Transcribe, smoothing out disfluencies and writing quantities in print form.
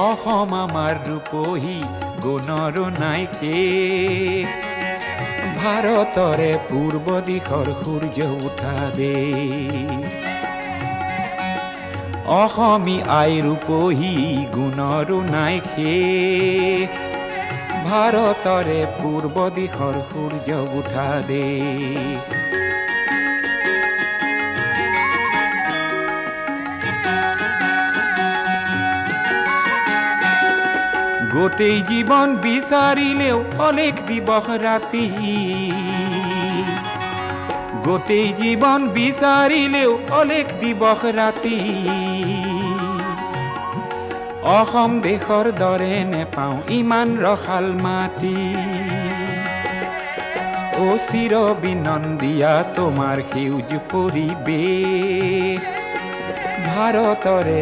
অসম আমাৰ ৰূপহী গুণৰ নাই শেষ ভাৰতৰে পূৰ্ব দিশৰ সূৰ্য উঠা দেশ অসমী আই ৰূপহী গুণৰো নাই শেষ ভাৰতৰে পূৰ্ব দিশৰ সূৰ্য উঠা দেশ গোটেই জীৱন বিচাৰিলেও অলেখ দিবস ৰাতি গোটেই জীৱন বিচাৰিলেও অলেখ দিবস ৰাতি অসম দেশৰ দৰে নেপাওঁ ইমান ৰসাল মাটি অ চিৰ বিনন্দিয়া তোমাৰ সেউজ পৰিৱেশ ভাৰতৰে